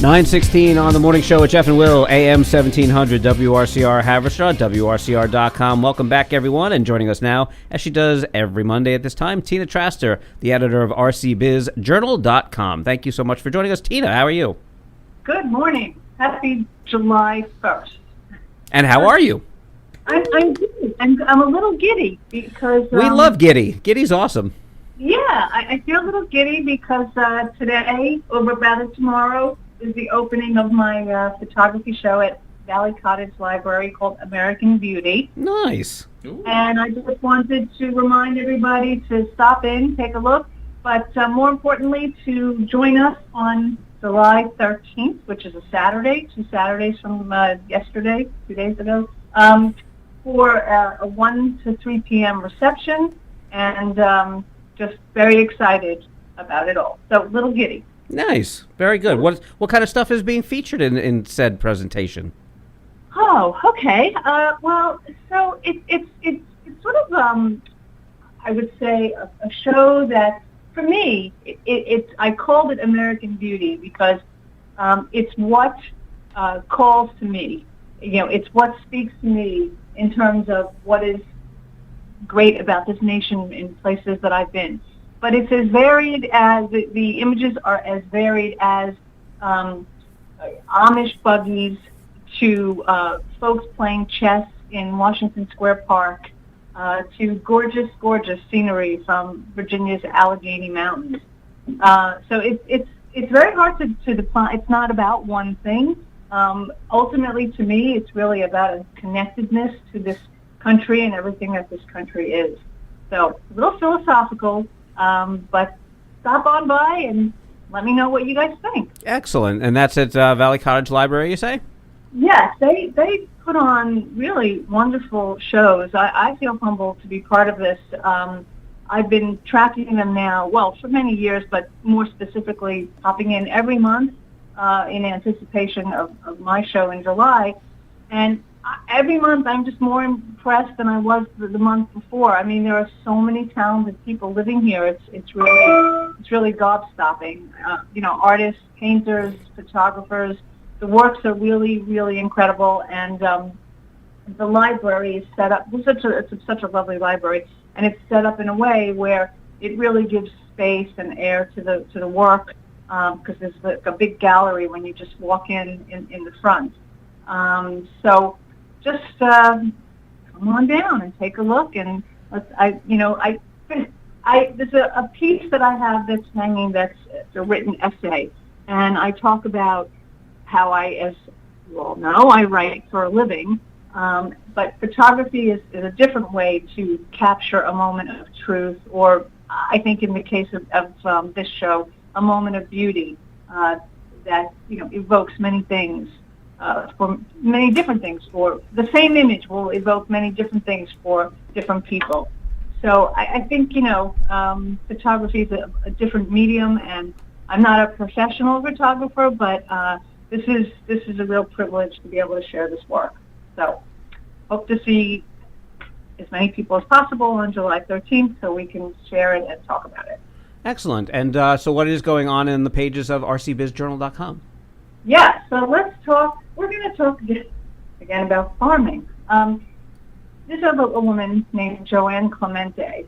9:16 on the morning show with Jeff and Will, AM 1700 WRCR Haverstraw, WRCR.com. Welcome back, everyone, and joining us now, as she does every Monday at this time, Tina Traster, the editor of RCBizJournal.com. Thank you so much for joining us. Tina, how are you? Good morning. Happy July 1st. And how are you? I'm good. I'm a little giddy because... we love giddy. Giddy's awesome. Yeah, I feel a little giddy because today, or rather tomorrow, is the opening of my photography show at Valley Cottage Library called American Beauty. Nice. Ooh. And I just wanted to remind everybody to stop in, take a look, but more importantly, to join us on July 13th, which is a Saturday, 2 Saturdays from yesterday, 2 days ago, for a 1 to 3 p.m. reception, and just very excited about it all. So, little giddy. Nice. Very good. What kind of stuff is being featured in said presentation? Oh, okay. Well, so it's sort of, I would say, a show that, for me, I called it American Beauty because it's what calls to me. You know, it's what speaks to me in terms of what is great about this nation in places that I've been. But it's as varied as, the images are as varied as Amish buggies to folks playing chess in Washington Square Park to gorgeous, gorgeous scenery from Virginia's Allegheny Mountains. So it's very hard to define. It's not about one thing. Ultimately, to me, it's really about a connectedness to this country and everything that this country is. So a little philosophical. But stop on by and let me know what you guys think. Excellent. And that's at Valley Cottage Library, you say? Yes, they put on really wonderful shows. I feel humbled to be part of this. I've been tracking them now, well, for many years, but more specifically popping in every month in anticipation of my show in July. And every month I'm just more impressed than I was the month before. I mean, there are so many talented people living here. It's really gobstopping. Artists, painters, photographers. The works are really, really incredible, and the library is set up. It's such a lovely library, and it's set up in a way where it really gives space and air to the work because there's like a big gallery when you just walk in the front. So just come on down and take a look. And there's a piece that I have that's hanging that's a written essay, and I talk about how as you all know, I write for a living, but photography is a different way to capture a moment of truth, or I think in the case of this show, a moment of beauty that evokes many things. For many different things. For the same image will evoke many different things for different people. So I think photography is a different medium, and I'm not a professional photographer, but this is a real privilege to be able to share this work. So hope to see as many people as possible on July 13th so we can share it and talk about it. Excellent. And so what is going on in the pages of RCBizJournal.com? Yeah, so let's talk. We're going to talk again about farming. This is a woman named Joanne Clemente.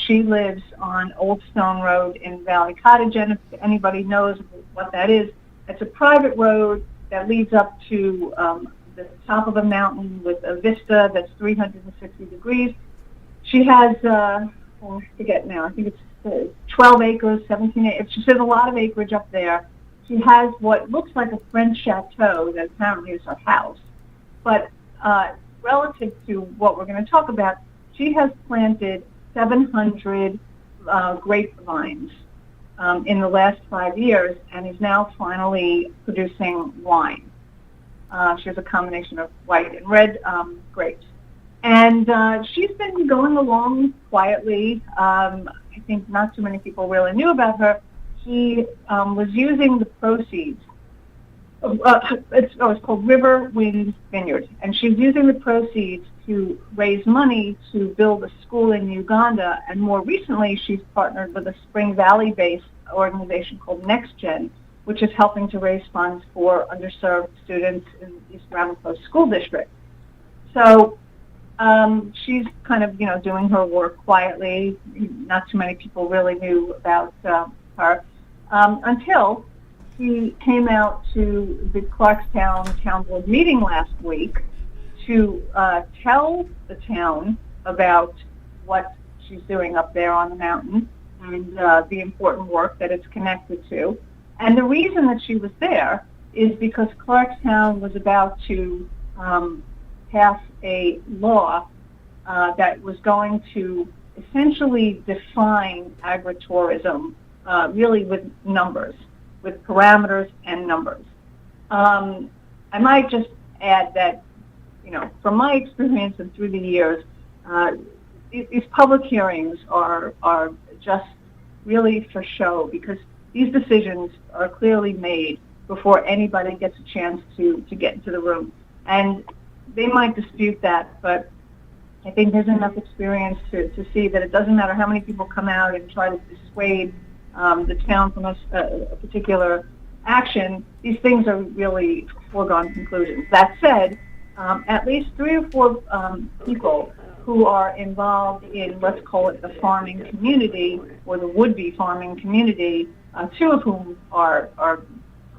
She lives on Old Stone Road in Valley Cottage, and if anybody knows what that is, it's a private road that leads up to the top of a mountain with a vista that's 360 degrees. She has, I forget now, I think it's 12 acres, 17 acres. She says a lot of acreage up there. She has what looks like a French chateau that apparently is her house. But relative to what we're going to talk about, she has planted 700 grapevines in the last 5 years and is now finally producing wine. She has a combination of white and red grapes. And she's been going along quietly. I think not too many people really knew about her. He was using the proceeds. It's called River Wind Vineyard, and she's using the proceeds to raise money to build a school in Uganda. And more recently, she's partnered with a Spring Valley-based organization called NextGen which is helping to raise funds for underserved students in East Ramapo School District. So she's kind of, doing her work quietly. Not too many people really knew about her until she came out to the Clarkstown Town Board meeting last week to tell the town about what she's doing up there on the mountain and the important work that it's connected to. And the reason that she was there is because Clarkstown was about to pass a law that was going to essentially define agritourism really with numbers, with parameters and numbers. I might just add that, from my experience and through the years, these public hearings are just really for show, because these decisions are clearly made before anybody gets a chance to get into the room. And they might dispute that, but I think there's enough experience to see that it doesn't matter how many people come out and try to dissuade the town from a particular action. These things are really foregone conclusions. That said, at least 3 or 4 people who are involved in, let's call it the farming community or the would-be farming community, 2 of whom are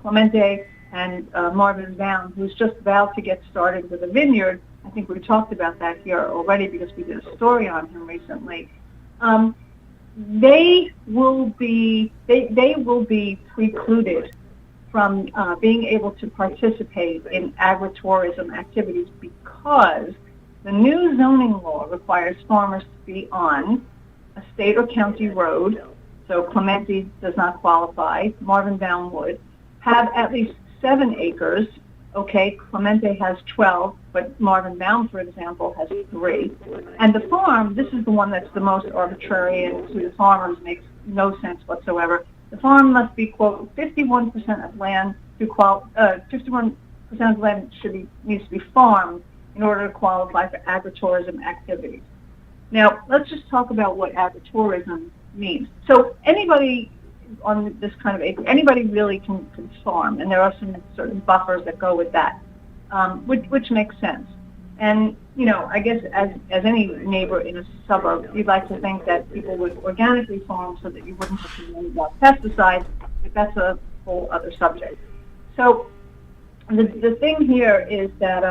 Clemente and Marvin Bound, who's just about to get started with a vineyard. I think we talked about that here already because we did a story on him recently. They will be precluded from being able to participate in agritourism activities because the new zoning law requires farmers to be on a state or county road. So Clemente does not qualify. Marvin Bound would have at least 7 acres. Okay, Clemente has 12, but Marvin Bound, for example, has 3. And the farm, this is the one that's the most arbitrary and to the farmers makes no sense whatsoever. The farm must be, quote, 51% of land 51% of land needs to be farmed in order to qualify for agritourism activities. Now, let's just talk about what agritourism means. So anybody on this kind of acre, anybody really can farm, and there are some certain buffers that go with that, which makes sense. And, I guess as any neighbor in a suburb, you'd like to think that people would organically farm so that you wouldn't have to worry about pesticides, but that's a whole other subject. So the thing here is that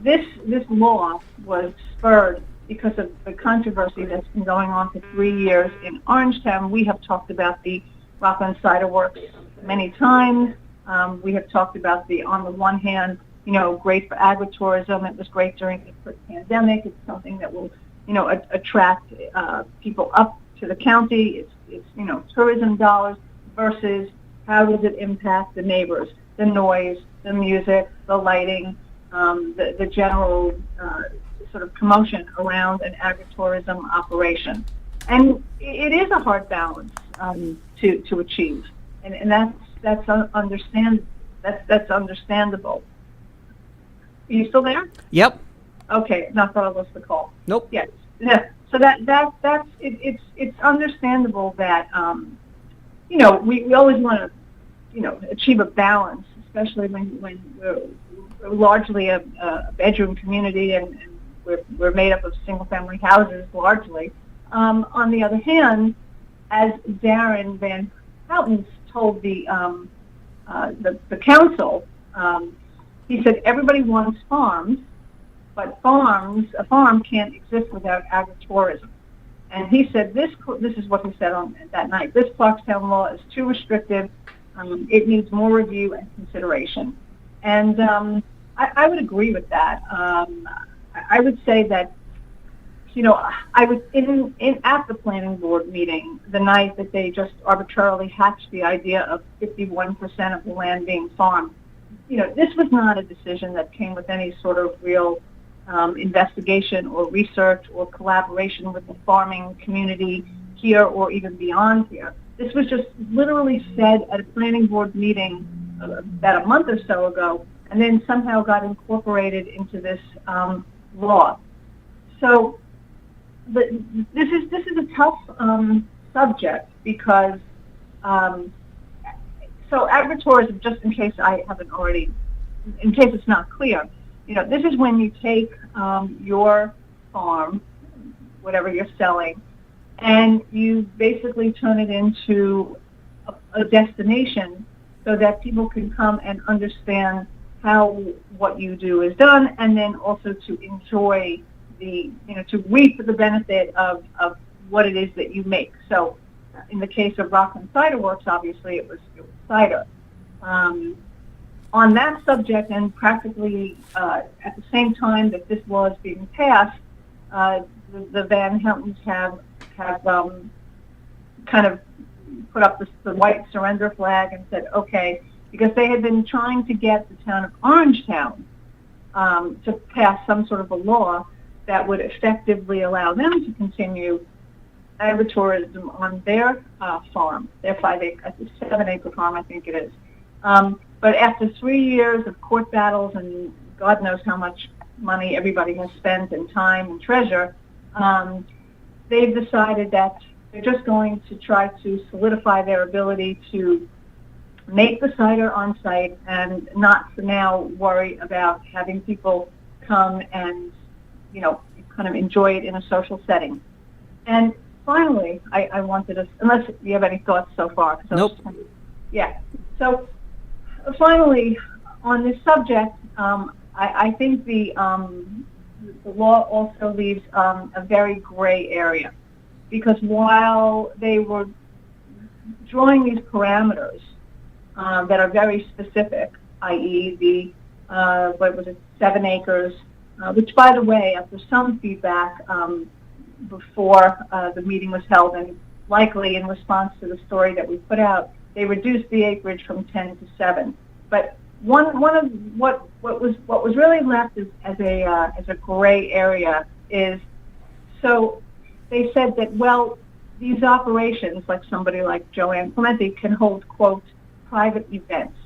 this law was spurred because of the controversy that's been going on for 3 years in Orangetown. We have talked about the Rockland Cider Works many times. We have talked about on the one hand, great for agritourism. It was great during the pandemic. It's something that will, attract people up to the county. It's tourism dollars versus how does it impact the neighbors, the noise, the music, the lighting, the general sort of commotion around an agritourism operation. And it is a hard balance to achieve, and that's understandable. Are you still there? Yep. Okay, not that I lost the call. Nope. Yes. Yeah. So that's it's understandable that we always want to achieve a balance, especially when we're largely a bedroom community and we're made up of single-family houses largely. On the other hand, as Darren Van Houten told the council, he said everybody wants farms, but a farm can't exist without agritourism. And he said this is what he said on that night. This Clarkstown law is too restrictive. It needs more review and consideration. And I would agree with that. I would say that, I was at the planning board meeting the night that they just arbitrarily hatched the idea of 51% of the land being farmed. This was not a decision that came with any sort of real investigation or research or collaboration with the farming community here or even beyond here. This was just literally said at a planning board meeting about a month or so ago, and then somehow got incorporated into this law. So this is a tough subject because So agritourism, just in case I haven't already, in case it's not clear, this is when you take your farm, whatever you're selling, and you basically turn it into a destination so that people can come and understand how what you do is done, and then also to enjoy to reap the benefit of what it is that you make. So in the case of Rockland Cider Works, obviously it was cider. On that subject, and practically at the same time that this law is being passed, the Van Houtens have kind of put up the white surrender flag and said, okay, because they had been trying to get the town of Orangetown to pass some sort of a law that would effectively allow them to continue agritourism on their farm, their 7-acre farm, I think it is. But after 3 years of court battles and God knows how much money everybody has spent and time and treasure, they've decided that they're just going to try to solidify their ability to make the cider on site and not for now worry about having people come and, kind of enjoy it in a social setting. And finally, I wanted to, unless you have any thoughts so far. Nope. Yeah. So finally, on this subject, I think the law also leaves a very gray area, because while they were drawing these parameters that are very specific, i.e. what was it, 7 acres, which, by the way, after some feedback before the meeting was held, and likely in response to the story that we put out, they reduced the acreage from 10 to 7. But one of what was really left as a gray area is, so they said that, well, these operations, like somebody like Joanne Clemente, can hold, quote, private events.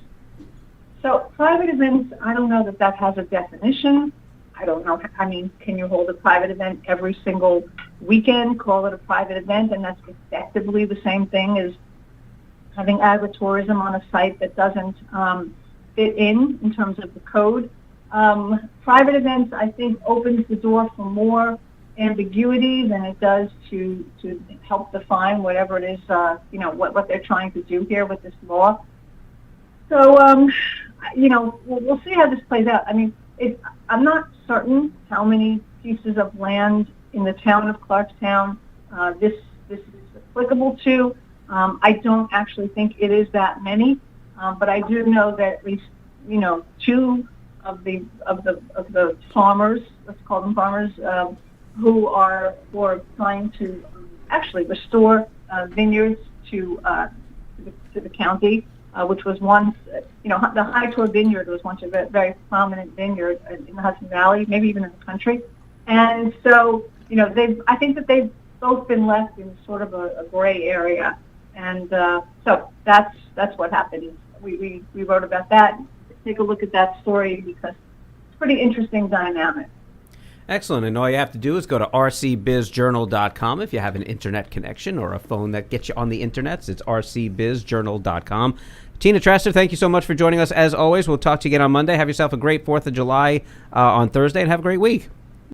So private events, I don't know that has a definition. I don't know. I mean, can you hold a private event every single weekend, call it a private event, and that's effectively the same thing as having agritourism on a site that doesn't fit in terms of the code? Private events, I think, opens the door for more ambiguity than it does to help define whatever it is, what they're trying to do here with this law. So, we'll see how this plays out. I mean, I'm not certain how many pieces of land in the town of Clarkstown this is applicable to. I don't actually think it is that many, but I do know that at least 2 of the farmers, let's call them farmers, who are trying to actually restore vineyards to the county, which was once, the High Tor Vineyard was once a very prominent vineyard in the Hudson Valley, maybe even in the country. And so, I think that they've both been left in sort of a gray area. And so that's what happened. We wrote about that. Take a look at that story because it's a pretty interesting dynamic. Excellent. And all you have to do is go to rcbizjournal.com if you have an internet connection or a phone that gets you on the internet. It's rcbizjournal.com. Tina Traster, thank you so much for joining us as always. We'll talk to you again on Monday. Have yourself a great 4th of July on Thursday and have a great week.